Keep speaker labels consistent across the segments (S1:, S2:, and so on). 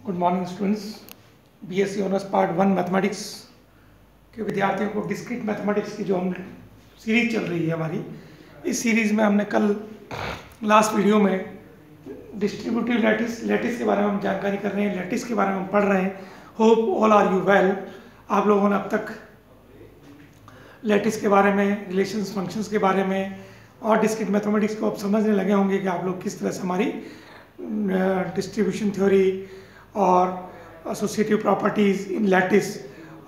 S1: Good morning students. BSc honours part 1 mathematics के विद्यार्थियों को डिस्क्रीट मैथमेटिक्स की जो हम सीरीज चल रही है हमारी, इस सीरीज़ में हमने कल लास्ट वीडियो में डिस्ट्रीब्यूटिव लैटिस के बारे में हम जानकारी कर रहे हैं, लैटिस के बारे में हम पढ़ रहे हैं। Hope all are you well. आप लोगों ने अब तक लैटिस के बारे में, रिलेशंस फंक्शंस के बारे में और डिस्क्रीट मैथमेटिक्स को अब समझने लगे होंगे कि आप लोग किस तरह से हमारी डिस्ट्रीब्यूशन थ्योरी और एसोसिएटिव प्रॉपर्टीज़ इन लैटिस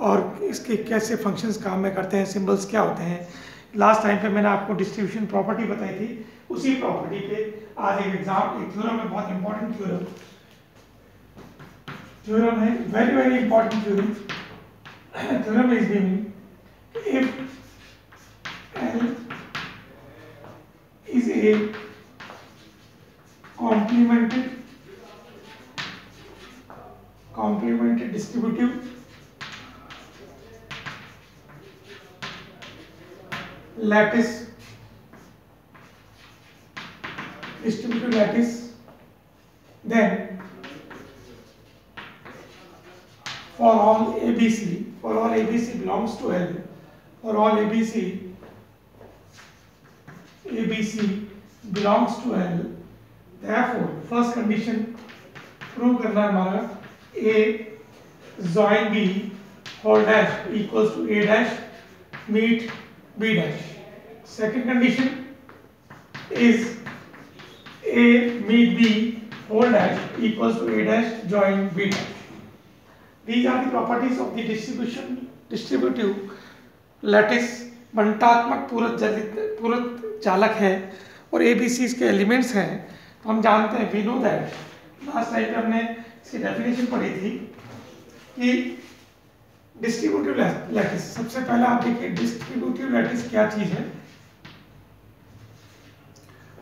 S1: और इसके कैसे फंक्शंस काम में करते हैं, सिंबल्स क्या होते हैं। लास्ट टाइम पे मैंने आपको डिस्ट्रीब्यूशन प्रॉपर्टी बताई थी, उसी प्रॉपर्टी पे आज एक थ्योरम है, बहुत इंपॉर्टेंट थ्योरम है, very very important theorem is given if L is a complemented distributive lattice, then for all ABC belongs to L, for all ABC belongs to L, therefore first condition prove करना है हमारा A join B whole dash equals to A dash meet B dash. Second condition is A meet B whole dash equals to A dash join B dash. These are the properties of the distributive lattice. बंटात्मक पूरक चालक है और ABC इसके elements हैं। तो हम जानते हैं, we know that, last time पे हमने इसकी डेफिनेशन पढ़ी थी कि डिस्ट्रीब्यूटिव लैटिस, सबसे पहले आप देखिए डिस्ट्रीब्यूटिव लैटिस क्या चीज है।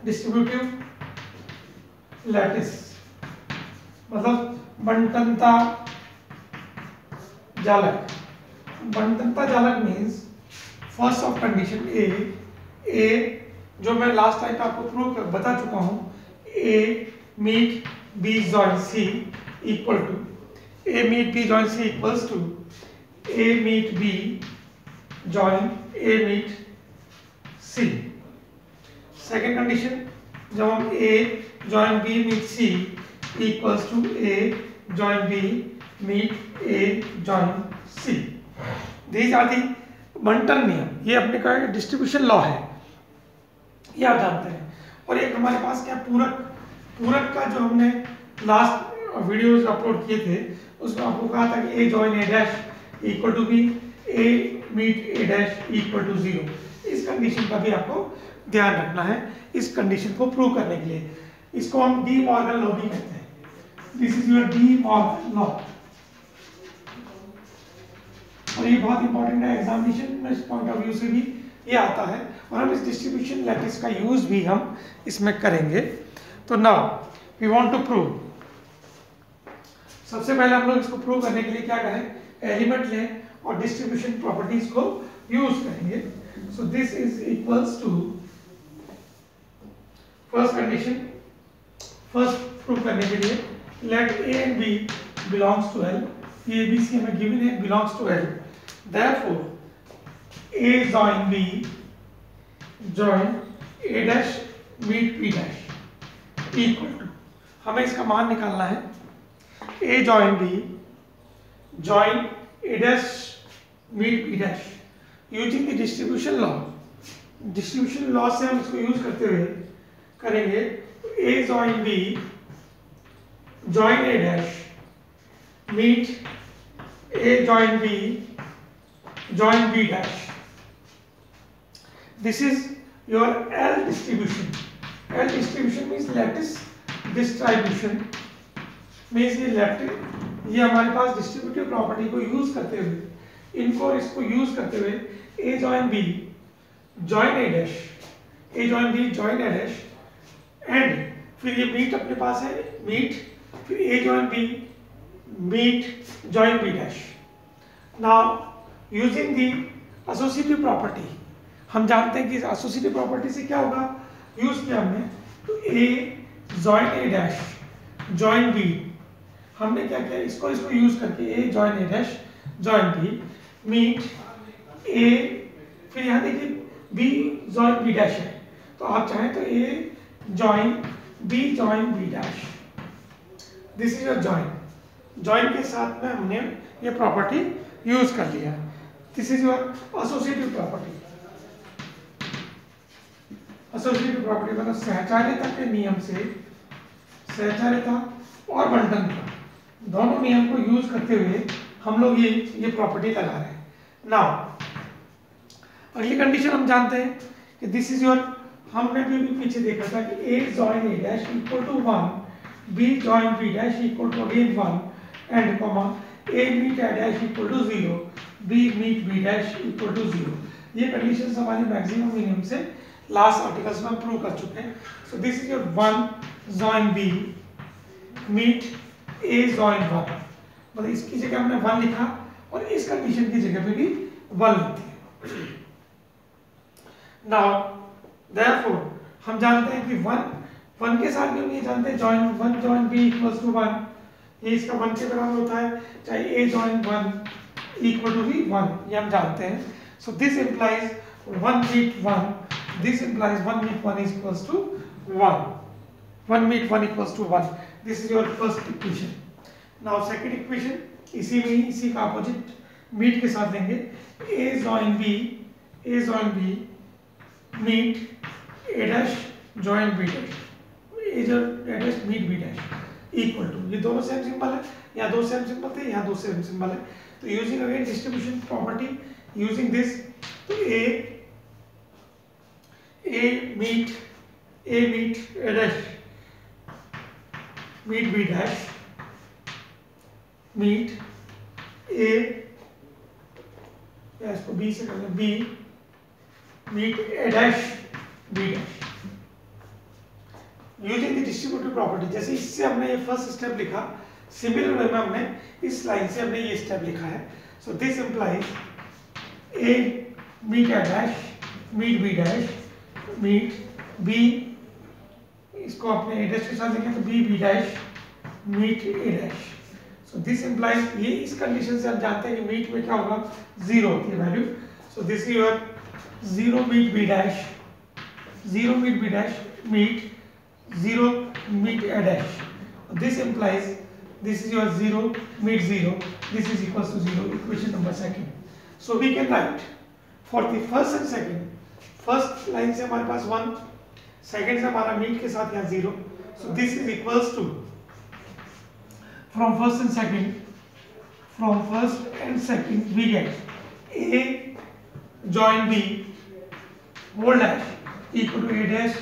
S1: डिस्ट्रीब्यूटिव लैटिस मतलब बंटनता जालक। बंटनता जालक means first of condition A जो मैं लास्ट टाइम आपको प्रूव बता चुका हूं, A meet B join C equal to A meet B join C equals to A meet B join A meet C. Second condition, जब हम A join B meet C equals to A join B meet A join C. These are the बंटन नियम, ये अपने का distribution law है, ये आप जानते हैं। और एक हमारे पास क्या पूरक का जो हमने लास्ट वीडियोस अपलोड किए थे, उसमें आपको कहा था कि A join A dash equal to B, A meet A dash equal to 0। इस कंडीशन का भी आपको ध्यान रखना है, इस कंडीशन को प्रूव करने के लिए। इसको हम डी मॉर्गन लॉ भी कहते हैं। This is your De Morgan law और ये बहुत इंपॉर्टेंट है एग्जामिनेशन में, इस पॉइंट ऑफ व्यू से भी ये आता है और हम इस डिस्ट्रीब्यूशन लैटिस का यूज भी हम इसमें करेंगे। तो now we want to prove, सबसे पहले हम लोग इसको प्रूव करने के लिए क्या करें, एलिमेंट लें और डिस्ट्रीब्यूशन प्रॉपर्टीज को यूज करेंगे। So this is equals to first condition, first prove करने के लिए let A and B belongs to L. ये ABC हमें गिवन है, belongs to L, therefore A join B join A dash meet B dash equal to, हमें इसका मान निकालना है, A join B join A dash meet B dash using the distribution law। Distribution law से हम इसको use करते हुए करेंगे। A join B join A dash meet A join B join B dash. This is your L distribution. L distribution means lattice distribution, means ये हमारे पास distributive property को use करते हुए, इसको यूज करते हुए A join B join A dash, A join B join A dash, and फिर ये मीट अपने पास है, मीट फिर A join B meet join B dash. Now using the associative property, हम जानते हैं कि associative property से क्या होगा, यूज किया हमने, तो A join A dash join B, हमने क्या किया, इसको यूज करके A join A dash join B meet A, फिर यहाँ देखिए बी जॉइन बी डैश है, तो आप चाहें तो A join B dash, this is your join. Join के साथ में हमने ये प्रॉपर्टी यूज कर लिया, this is your associative property. Associative property मतलब सहचार्यता के नियम से, सहचार्यता और बंटनता दोनों नियम को यूज करते हुए हम लोग ये प्रॉपर्टी लगा रहे हैं। नाउ अगली कंडीशन हम जानते हैं कि दिस इज योर, हमने भी पीछे देखा था कि A join A dash equal to 1, B join B dash equal to again 1 and comma A meet A dash equal to 0, B meet B dash equal to 0। ये कंडीशन हमारी maximum minimum से last articles में हम prove कर चुके हैं। So this is your 1 join B meet A join 1, मतलब इसकी जगह हमने 1 लिखा और इस कंडीशन की जगह पे भी 1 लिखते हैं। नाउ देयरफॉर हम जानते हैं कि 1 के साथ भी हम ये जानते हैं join 1 join B equals to 1, ये इसका 1 के बराबर होता है, चाहे A join 1 equal to B 1, ये हम जानते हैं। So this implies 1 meet 1, this implies 1 meet 1 is equals to 1, 1 meet 1 equals to 1, this is your first equation. Now second equation इसी में ही, इसी का अपोजिट मीट के साथ लेंगे, A join B meet A dash join B dash, A dash meet B dash equal to, ये दोनों same symbol है, यहाँ दो सेम सिंबल थे, यहाँ दो सेम सिंबल है, तो using again distribution property, using this, तो A meet A dash meet B dash meet A, या इसको बी से कर लें, B meet A dash B dash using the distributive property. जैसे इससे हमने ये फर्स्ट स्टेप लिखा, सिमिलर वे में हमने इस लाइन से हमने ये स्टेप लिखा है। So this implies A meet A dash meet B dash meet B, इसको अपने ए डैश के साथ लिखें तो B dash meet A dash. So this implies, ये इस कंडीशन से हम जानते हैं कि मीट में क्या होगा, 0 होती है value. So this is your 0 meet B dash, 0 meet B dash meet 0 meet A dash. This implies this is your 0 meet 0, this is equals to 0, equation number second. So we can write for the first and second, first line से हमारे पास 1, second से हमारा meet के साथ यहाँ 0, so this is equals to, from first and second we get A join B whole dash equal to A dash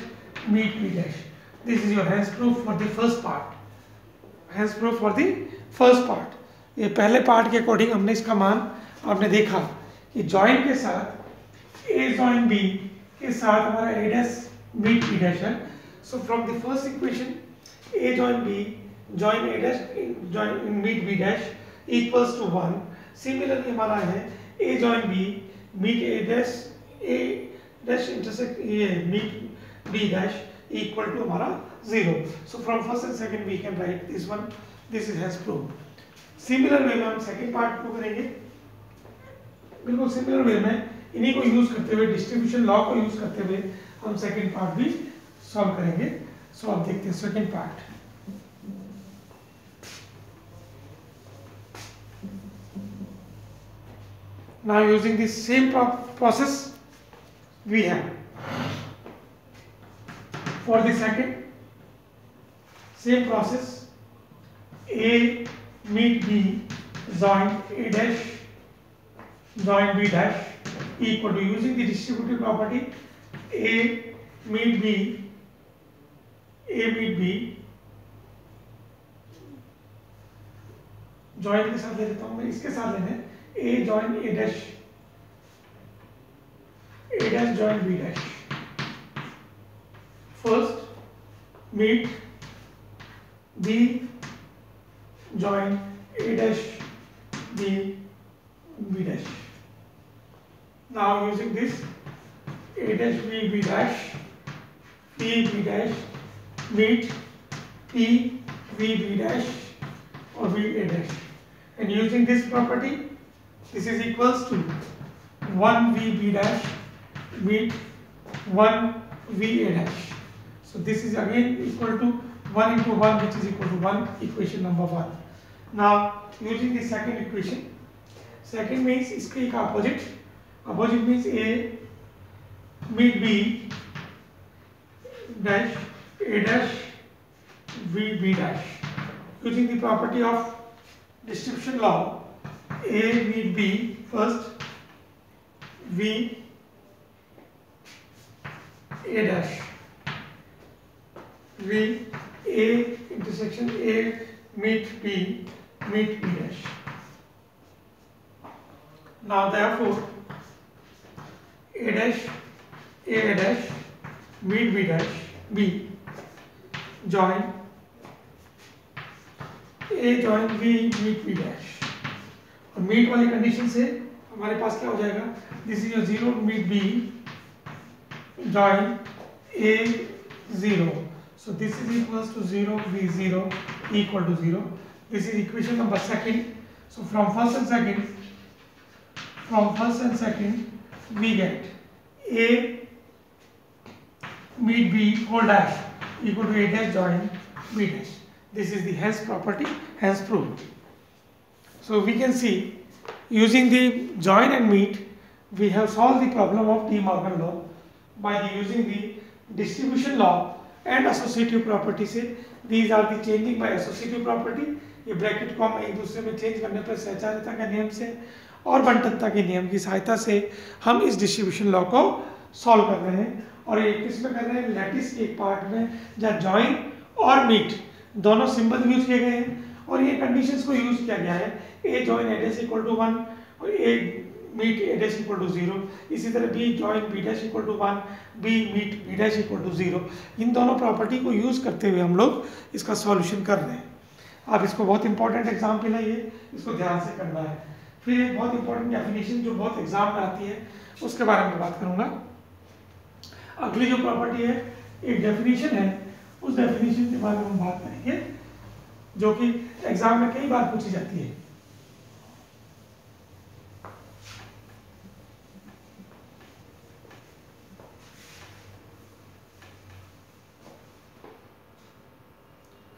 S1: meet B dash. This is your hence proof for the first part. Hence proof for the first part. ये पहले part के according हमने इसका मान आपने देखा कि join के साथ A जॉइन B के साथ हमारा A dash meet B dash है। So from the first equation A जॉइन B जॉइन A dash join meet B dash equals to 1। Similarly हमारा है A जॉइन B मीट A डैश इंटरसेक्ट ये meet B dash equal to हमारा 0. So from first and second we can write this one. This is has proved. Similar way में हम second part prove करेंगे, बिल्कुल similar way में इन्हीं को यूज करते हुए, डिस्ट्रीब्यूशन लॉ को यूज करते हुए हम second part भी सॉल्व करेंगे। So अब देखते हैं second part. Now using the same process we have for the second, same process, A meet B join A dash join B dash equal to, using the distributive property, A meet B join के साथ ले लेता हूँ मैं, इसके साथ लेने A join A dash join B dash, first meet B join A dash B dash. Now using this A dash B dash B dash meet P B dash और V A dash. And using this property, this is equals to 1 V B dash meet 1 V A dash. So this is again equal to 1 into 1, which is equal to 1, equation number 1. Now using the second equation, second means इसके एक opposite means A meet B dash A dash V B dash. Using the property of distribution law, A meet B first, V A dash, V A intersection A meet B dash. Now therefore A dash meet B dash, B join A join B meet B dash. और meet वाली condition से हमारे पास क्या हो जाएगा, this is your 0 meet B join A 0. So this is equals to 0 B 0 equal to 0. This is equation number second. So from first and second we get A meet B whole dash equal to A dash join B dash. This is the Hence property, hence proved. So we can see using the join and meet we have solved the problem of De Morgan law by using the distribution law and associative property से. These are the changing by associative property. ये bracket को हम एक दूसरे में change करने पर सहचारिता के नियम से और बंटनता के नियम की सहायता से हम इस डिस्ट्रीब्यूशन लॉ को सॉल्व कर रहे हैं. और ये किस में कर रहे हैं, लैटिस के एक पार्ट में जहाँ जॉइन और मीट दोनों सिंबल यूज किए गए हैं और ये कंडीशंस को यूज किया गया है. A join A dash equal to 1 और A meet A dash equal to 0. इसी तरह B join B dash equal to 1, B meet B dash equal to 0. इन दोनों प्रॉपर्टी को यूज करते हुए हम लोग इसका सॉल्यूशन कर रहे हैं. आप इसको बहुत इंपॉर्टेंट एग्जाम्पल है ये, इसको ध्यान से करना है. फिर एक बहुत इंपॉर्टेंट डेफिनेशन जो बहुत एग्जाम में आती है उसके बारे में बात करूंगा. अगली जो प्रॉपर्टी है एक डेफिनेशन है, उस डेफिनेशन के बारे में हम बात करेंगे जो कि एग्जाम में कई बार पूछी जाती है.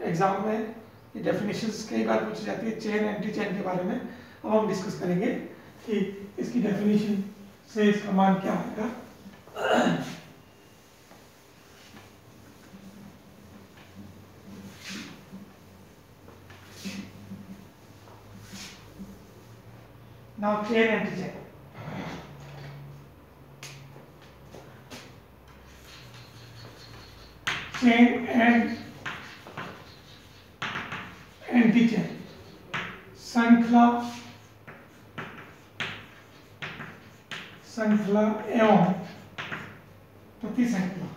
S1: एग्जाम में ये डेफिनेशंस कई बार पूछी जाती है. चेन एंटी चेन के बारे में अब हम डिस्कस करेंगे कि इसकी डेफिनेशन से इसका मान क्या आएगा. Now chain anti-chain. Chain and anti-chain. श्रृंखला एवं प्रतिश्रृंखला.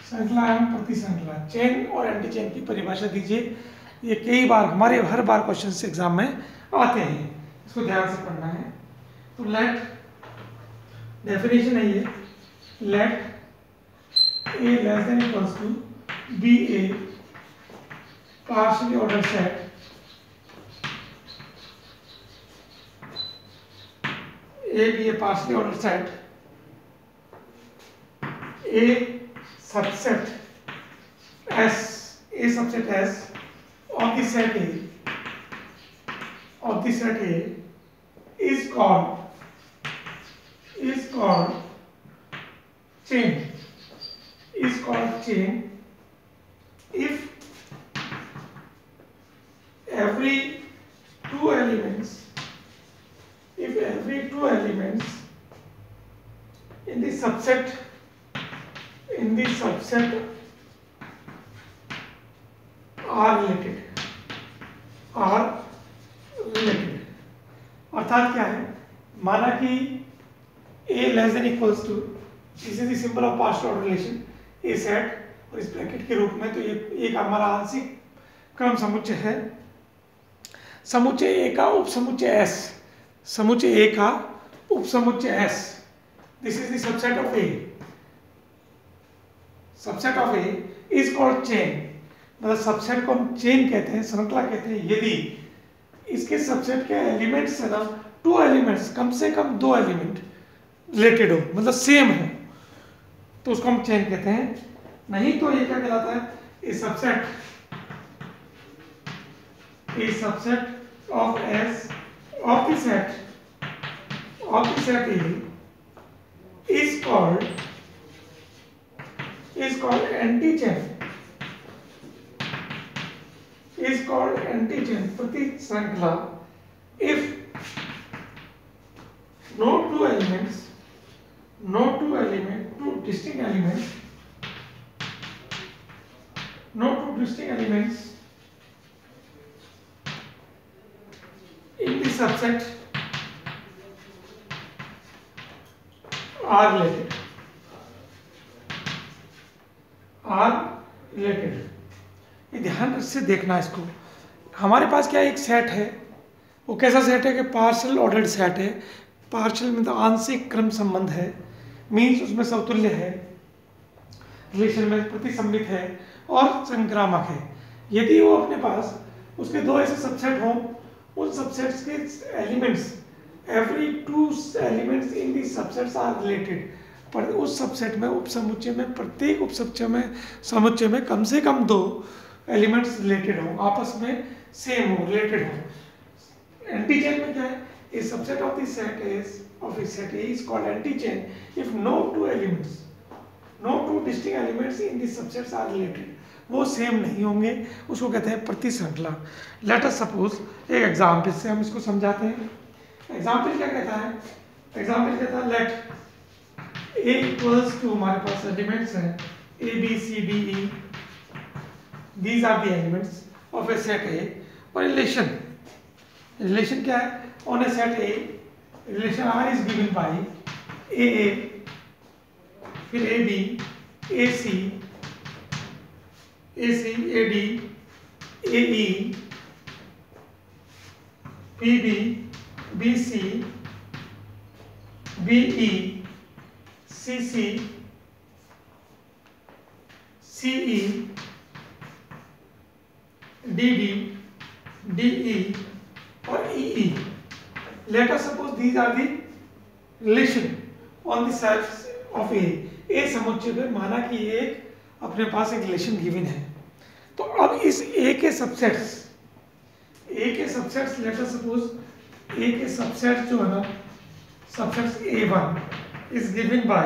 S1: श्रृंखला एवं प्रतिश्रृंखला, चेन और एंटी चेन की परिभाषा दीजिए. ये कई बार हमारे हर बार क्वेश्चन एग्जाम में आते हैं, इसको ध्यान से पढ़ना है. तो लेट डेफिनेशन है ये, late A less than equals to be a partially ordered set A be a partially ordered set, a subset S of the set A is called chain. Is called chain if every two elements in the subset are related. अर्थात क्या है, माना कि A less than equals to, this is the symbol of partial order relation, A set और इस bracket के रूप में. तो ये एक हमारा आंशिक क्रम समुच्चय है. समुच्चय ए का उपसमुच्चय एस, समुच्चय ए का उपसमुच्चय S, this is the subset of A. Subset of A is called chain, मतलब सबसेट को हम चेन कहते हैं, श्रृंखला कहते हैं, यदि इसके सबसेट के एलिमेंट्स है ना 2 एलिमेंट्स, कम से कम 2 एलिमेंट रिलेटेड हो, मतलब सेम हो, तो उसको हम चेन कहते हैं। नहीं तो ये क्या कहलाता है, a subset of S of the set A is called antichain प्रति श्रृंखला if no two distinct elements in the subset are related। ये ध्यान से देखना इसको। हमारे पास क्या एक सेट है, वो कैसा सेट है कि पार्शियल ऑर्डर्ड सेट है, पार्शियल मतलब आंशिक क्रम संबंध है, मीन्स उसमें समतुल्य है, रिलेशन में प्रतिसम्मित है और संक्रामक है। यदि वो अपने पास उसके 2 ऐसे सबसेट हों, उन सबसेट्स के elements every 2 elements in the subsets are related, पर उस सबसेट में उपसमुच्चय में प्रत्येक समुच्चय में कम से कम 2 एलिमेंट्स रिलेटेड हो, आपस में सेम हो, रिलेटेड हो। एंटीचेन में क्या है, a subset of the set A is called antichain if no two distinct elements in the subsets are related, वो सेम नहीं होंगे, उसको कहते हैं प्रति श्रृंखला। लेट अस सपोज एक एग्जाम्पल से हम इसको समझाते हैं। एग्जाम्पल क्या कहता है, एग्जाम्पल कहता है लेट A इक्वल्स टू, हमारे पास एलिमेंट्स हैं A B C D E, these are the elements of a set A, और रिलेशन क्या है, on a set A relation R is given by AA, फिर AB, AC, AD, AE, PB, BC, BE, CC, CE, DD, DE और EE। Let us suppose these are the relation on the sets of A समुच्चय पे माना कि एक अपने पास एक relation given है, तो अब इस A के subsets let us suppose A के सबसेट्स जो है ना, subsets A1 is given by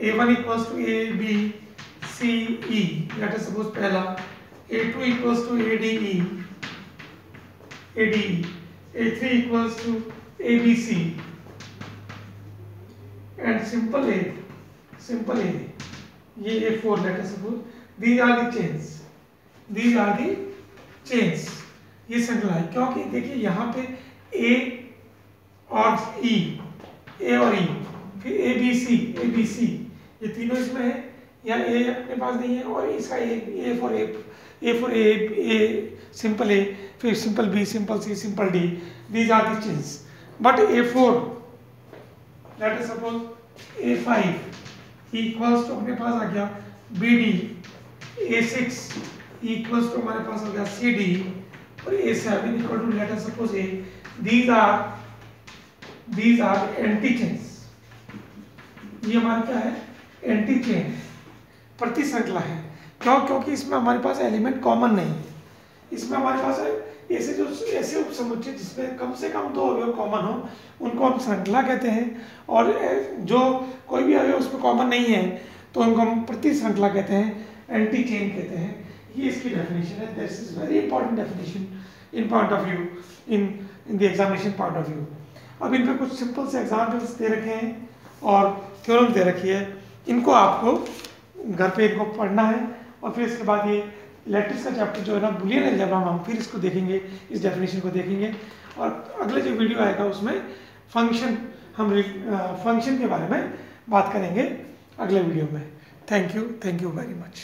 S1: A1 equals to A B C E, let us suppose पहला A2 equals to ADE, A3 equals to ABC and simple A, ये A4 let us suppose, these are the chains, ये श्रृंखला है। क्योंकि देखिए यहाँ पे A और E, फिर ABC, ये तीनों इसमें है, या A अपने पास नहीं है, और इसका A सिंपल A, फिर simple B, simple C, simple D, these are the chains। But A4, let us suppose A5 equals to अपने पास आ गया BD, A6 equals to हमारे पास आ गया CD, और A7 equal to let us suppose A, these are antichains। ये हमारा क्या है, एंटीचेन, प्रति श्रृंखला है। क्योंकि इसमें हमारे पास एलिमेंट कॉमन नहीं है, इसमें हमारे पास ऐसे उपसमुच्चय जिसमें कम से कम 2 अवयव कॉमन हो, उनको हम श्रृंखला कहते हैं, और जो कोई भी अवयव उसमें कॉमन नहीं है तो उनको हम प्रति श्रृंखला कहते हैं, एंटीचेन कहते हैं। ये इसकी डेफिनेशन है। This is very important definition in point of view, in the examination point of view. अब इन पर कुछ सिंपल से एग्जाम्पल्स दे रखे हैं और थ्योरम दे रखी है, इनको आपको घर पे इनको पढ़ना है, और फिर इसके बाद ये लैटिस का चैप्टर जो है ना, बुलियन अलजेब्रा में हम फिर इसको देखेंगे, इस डेफिनेशन को देखेंगे, और अगले जो वीडियो आएगा उसमें फंक्शन के बारे में बात करेंगे अगले वीडियो में। Thank you very much.